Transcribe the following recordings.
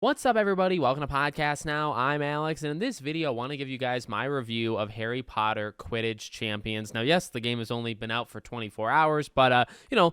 What's up, everybody? Welcome to Podcast Now. I'm Alex, and in this video, I want to give you guys my review of Harry Potter Quidditch Champions. Now, yes, the game has only been out for 24 hours, but,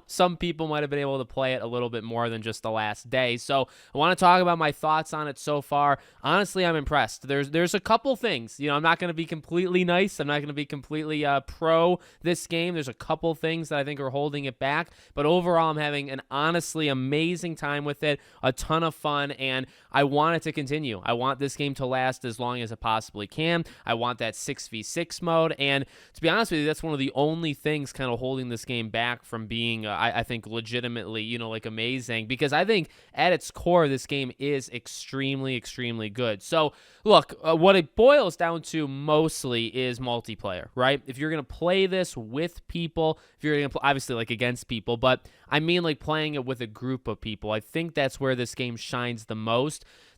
some people might have been able to play it a little bit more than just the last day. So I want to talk about my thoughts on it so far. Honestly, I'm impressed. There's a couple things. I'm not going to be completely nice. I'm not going to be completely pro this game. There's a couple things that I think are holding it back, but overall, I'm having an honestly amazing time with it, a ton of fun, and I want it to continue. I want this game to last as long as it possibly can. I want that 6v6 mode, and to be honest with you, that's one of the only things kind of holding this game back from being, I think, legitimately, amazing, because I think at its core, this game is extremely, extremely good. So, look, what it boils down to mostly is multiplayer, right? If you're going to play this with people, if you're going to obviously like against people, but I mean like playing it with a group of people, I think that's where this game shines the most.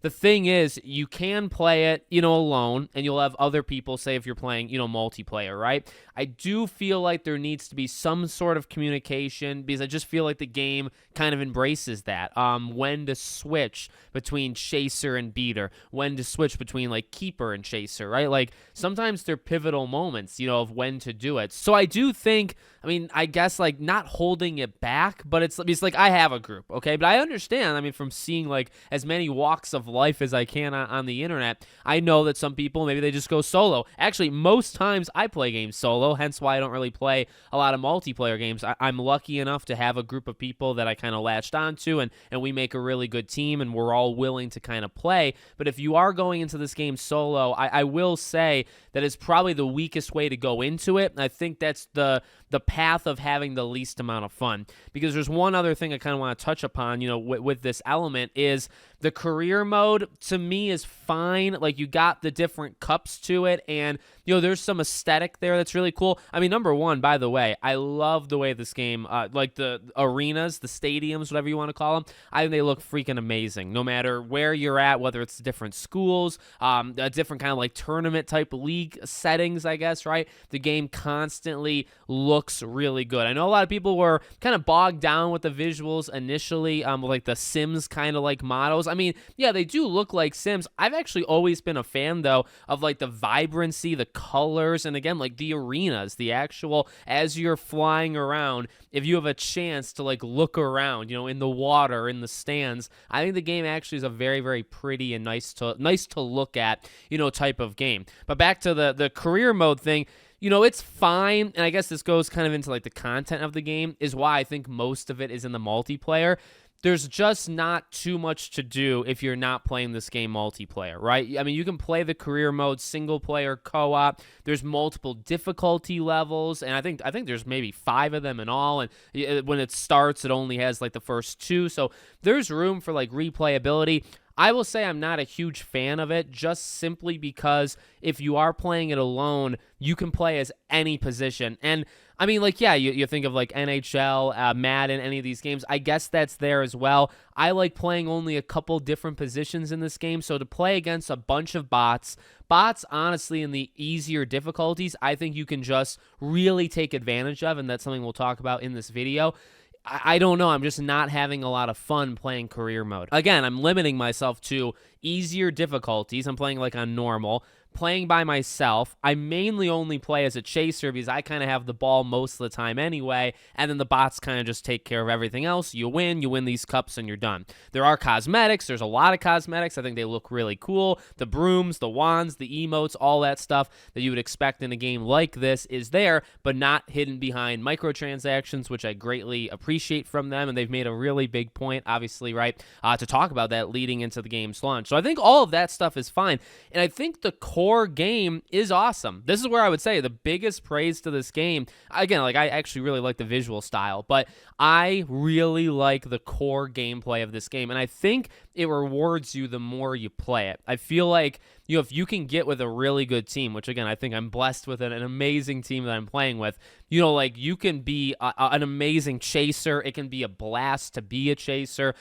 The thing is, you can play it, alone, and you'll have other people, say if you're playing, multiplayer, right? I do feel like there needs to be some sort of communication, because I just feel like the game kind of embraces that. When to switch between chaser and beater, when to switch between like keeper and chaser, right? Like sometimes they're pivotal moments, of when to do it. So I do think, I guess like not holding it back, but it's like I have a group, okay? But I understand, from seeing like as many walks of life as I can on the internet, I know that some people, maybe they just go solo. Actually, most times I play games solo, hence why I don't really play a lot of multiplayer games. I'm lucky enough to have a group of people that I kind of latched onto, and we make a really good team, and we're all willing to kind of play. But if you are going into this game solo, I will say that it's probably the weakest way to go into it. And I think that's the path of having the least amount of fun, because there's one other thing I kind of want to touch upon, with this element is the career mode. To me is fine. Like, you got the different cups to it, and there's some aesthetic there that's really cool. Number one, by the way, I love the way this game, like the arenas, the stadiums, whatever you want to call them, I think they look freaking amazing. No matter where you're at, whether it's different schools, a different kind of like tournament type league settings, I guess, right? The game constantly looks really good. I know a lot of people were kind of bogged down with the visuals initially, like the Sims kind of like models. Yeah, they do look like Sims. I've actually always been a fan, though, of like the vibrancy, the colors, and again, like the arenas, the actual, as you're flying around, if you have a chance to like look around, in the water, in the stands, I think the game actually is a very, very pretty and nice to look at, type of game. But back to the career mode thing, it's fine, and I guess this goes kind of into like the content of the game, is why I think most of it is in the multiplayer. There's just not too much to do if you're not playing this game multiplayer, right? You can play the career mode, single player, co-op. There's multiple difficulty levels, and I think there's maybe 5 of them in all, and when it starts, it only has like the first 2, so there's room for like replayability. I will say I'm not a huge fan of it, just simply because if you are playing it alone, you can play as any position. And you think of like NHL, Madden, any of these games. I guess that's there as well. I like playing only a couple different positions in this game. So to play against a bunch of bots, honestly, in the easier difficulties, I think you can just really take advantage of. And that's something we'll talk about in this video. I don't know. I'm just not having a lot of fun playing career mode. Again, I'm limiting myself to easier difficulties. I'm playing like on normal. Playing by myself, I mainly only play as a chaser because I kind of have the ball most of the time anyway, and then the bots kind of just take care of everything else. You win these cups, and you're done. There are cosmetics. There's a lot of cosmetics. I think they look really cool. The brooms, the wands, the emotes, all that stuff that you would expect in a game like this is there, but not hidden behind microtransactions, which I greatly appreciate from them, and they've made a really big point, obviously, right, to talk about that leading into the game's launch. So I think all of that stuff is fine, and I think the core game is awesome. This is where I would say the biggest praise to this game. Again, like I actually really like the visual style, but I really like the core gameplay of this game, and I think it rewards you the more you play it. I feel like, if you can get with a really good team, which again, I think I'm blessed with an amazing team that I'm playing with, you can be an amazing chaser. It can be a blast to be a chaser.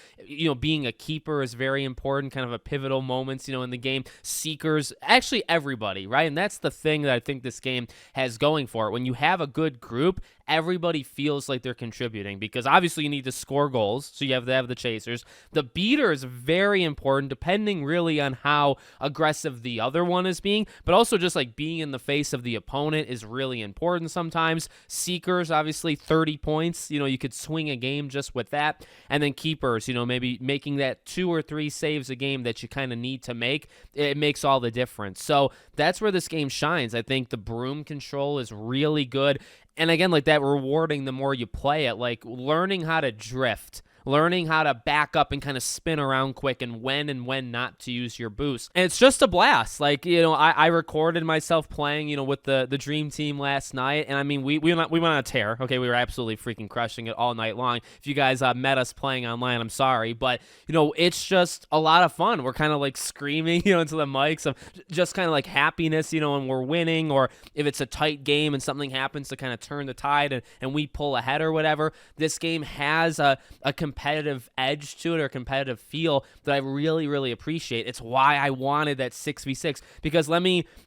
Being a keeper is very important, kind of a pivotal moments, in the game. Seekers, actually everybody, right? And that's the thing that I think this game has going for it. When you have a good group, everybody feels like they're contributing, because obviously you need to score goals, so you have to have the chasers. The beater is very important, depending really on how aggressive the other one is being, but also just like being in the face of the opponent is really important sometimes. Seekers, obviously 30 points, you could swing a game just with that. And then keepers, maybe making that 2 or 3 saves a game that you kind of need to make. It makes all the difference. So that's where this game shines. I think the broom control is really good. And again, like that rewarding the more you play it, like learning how to drift, learning how to back up and kind of spin around quick, and when not to use your boost. And it's just a blast. Like, I recorded myself playing, with the dream team last night. And I mean, we went on a tear. Okay. We were absolutely freaking crushing it all night long. If you guys met us playing online, I'm sorry, but it's just a lot of fun. We're kind of like screaming, into the mics of just kind of like happiness, when we're winning, or if it's a tight game and something happens to kind of turn the tide and we pull ahead or whatever. This game has a competitive edge to it, or competitive feel that I really, really appreciate. It's why I wanted that 6v6, because I'm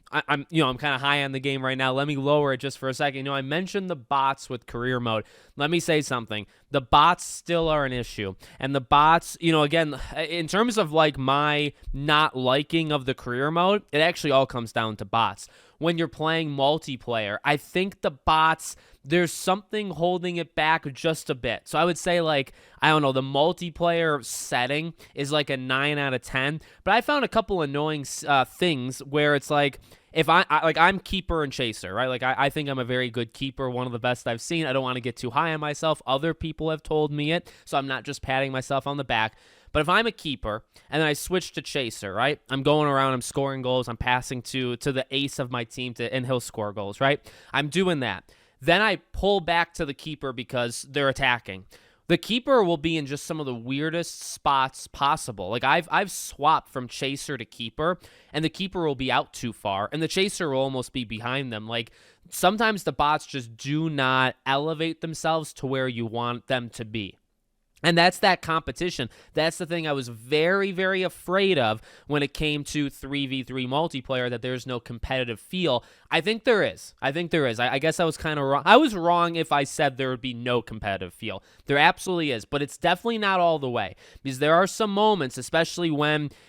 kind of high on the game right now. Let me lower it just for a second. I mentioned the bots with career mode. Let me say something. The bots still are an issue. And the bots, again, in terms of like my not liking of the career mode, it actually all comes down to bots. When you're playing multiplayer, I think the bots, there's something holding it back just a bit. So I would say, like, I don't know, the multiplayer setting is like a 9 out of 10. But I found a couple annoying things where it's like, if I'm keeper and chaser, right? Like, I think I'm a very good keeper, one of the best I've seen. I don't want to get too high on myself. Other people have told me it, so I'm not just patting myself on the back. But if I'm a keeper and then I switch to chaser, right? I'm going around, I'm scoring goals, I'm passing to the ace of my team and he'll score goals, right? I'm doing that. Then I pull back to the keeper because they're attacking. The keeper will be in just some of the weirdest spots possible. Like I've swapped from chaser to keeper, and the keeper will be out too far, and the chaser will almost be behind them. Like sometimes the bots just do not elevate themselves to where you want them to be. And that's that competition. That's the thing I was very, very afraid of when it came to 3v3 multiplayer, that there's no competitive feel. I think there is. I guess I was kind of wrong. I was wrong if I said there would be no competitive feel. There absolutely is, but it's definitely not all the way, because there are some moments, especially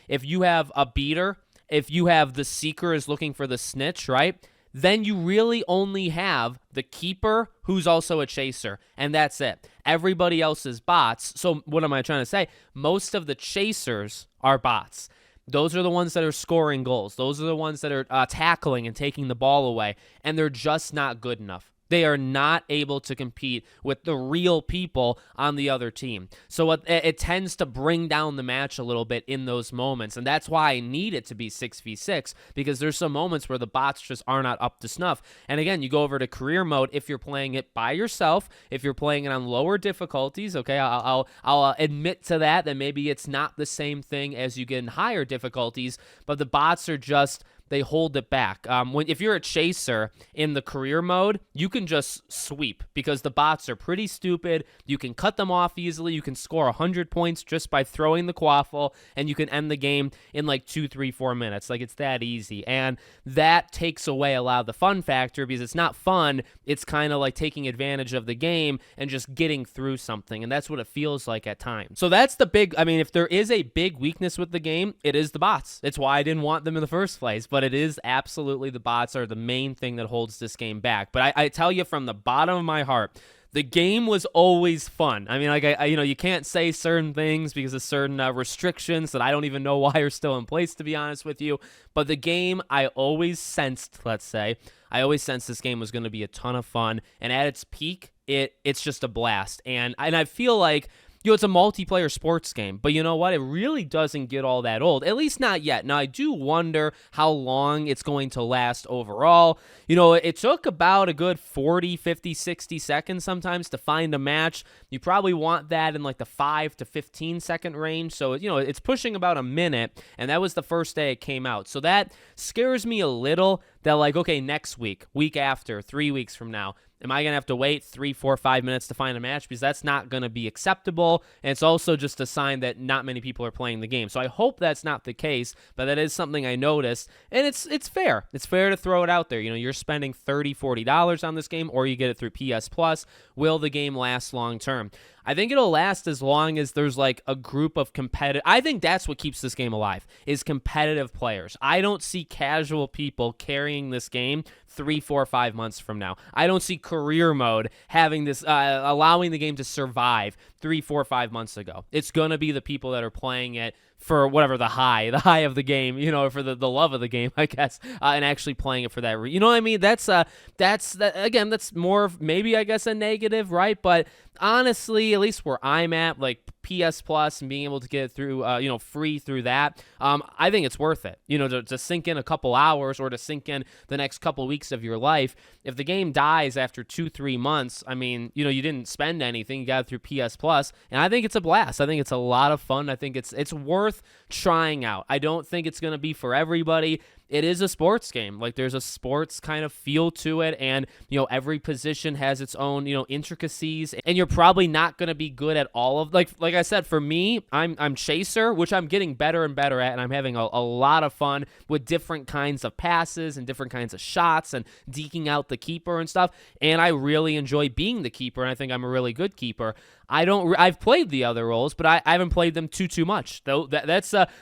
if you have a beater, if you have the seeker is looking for the snitch, right? Then you really only have the keeper who's also a chaser, and that's it. Everybody else is bots. So what am I trying to say? Most of the chasers are bots. Those are the ones that are scoring goals. Those are the ones that are tackling and taking the ball away, and they're just not good enough. They are not able to compete with the real people on the other team. So it tends to bring down the match a little bit in those moments. And that's why I need it to be 6v6, because there's some moments where the bots just are not up to snuff. And again, you go over to career mode if you're playing it by yourself, if you're playing it on lower difficulties, okay, I'll admit to that maybe it's not the same thing as you get in higher difficulties, but the bots are just, they hold it back. If you're a chaser in the career mode, you can just sweep because the bots are pretty stupid. You can cut them off easily. You can score 100 points just by throwing the quaffle, and you can end the game in like 2, 3, 4 minutes. Like, it's that easy. And that takes away a lot of the fun factor, because it's not fun. It's kind of like taking advantage of the game and just getting through something. And that's what it feels like at times. So that's the big, if there is a big weakness with the game, it is the bots. It's why I didn't want them in the first place. But it is absolutely, the bots are the main thing that holds this game back. But I tell you from the bottom of my heart, the game was always fun. You can't say certain things because of certain restrictions that I don't even know why are still in place, to be honest with you. But the game, I always sensed this game was going to be a ton of fun. And at its peak, it's just a blast. And I feel like, it's a multiplayer sports game, but you know what? It really doesn't get all that old, at least not yet. Now, I do wonder how long it's going to last overall. It took about a good 40, 50, 60 seconds sometimes to find a match. You probably want that in like the 5 to 15 second range. So, it's pushing about a minute, and that was the first day it came out. So that scares me a little that, like, okay, next week after, 3 weeks from now, Am I going to have to wait 3, 4, 5 minutes to find a match? Because that's not going to be acceptable. And it's also just a sign that not many people are playing the game. So I hope that's not the case, but that is something I noticed. And it's fair. It's fair to throw it out there. You're spending $30, $40 on this game, or you get it through PS Plus. Will the game last long term? I think it'll last as long as there's like a group of competitive. I think that's what keeps this game alive, is competitive players. I don't see casual people carrying this game 3, 4, 5 months from now. I don't see career mode having this, allowing the game to survive 3, 4, 5 months ago. It's going to be the people that are playing it for whatever the high of the game, for the love of the game, I guess, and actually playing it for that. You know what I mean? That's again, that's more of maybe, I guess, a negative, right? But honestly, at least where I'm at, like PS Plus and being able to get it through, free through that, I think it's worth it, to sink in a couple hours or to sink in the next couple weeks of your life. If the game dies after 2, 3 months, I mean, you didn't spend anything, you got it through PS Plus, and I think it's a blast. I think it's a lot of fun. I think it's worth trying out. I don't think it's going to be for everybody. It is a sports game. Like, there's a sports kind of feel to it, and every position has its own intricacies, and you're probably not going to be good at all of, like I said, for me, I'm chaser, which I'm getting better and better at, and I'm having a lot of fun with different kinds of passes and different kinds of shots and deking out the keeper and stuff, and I really enjoy being the keeper, and I think I'm a really good keeper. I've played the other roles, but I haven't played them too much. Though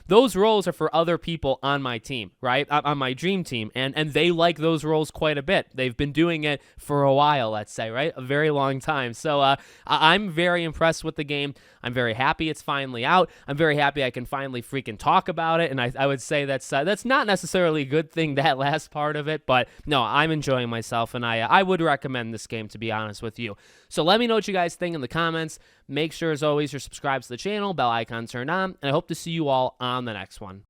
those roles are for other people on my team, right? On my dream team, and they like those roles quite a bit. They've been doing it for a while, let's say, right? A very long time. So I'm very impressed with the game. I'm very happy it's finally out. I'm very happy I can finally freaking talk about it, and I would say that's not necessarily a good thing, that last part of it, but no, I'm enjoying myself, and I would recommend this game, to be honest with you. So let me know what you guys think in the comments. Make sure, as always, you're subscribed to the channel, bell icon turned on, and I hope to see you all on the next one.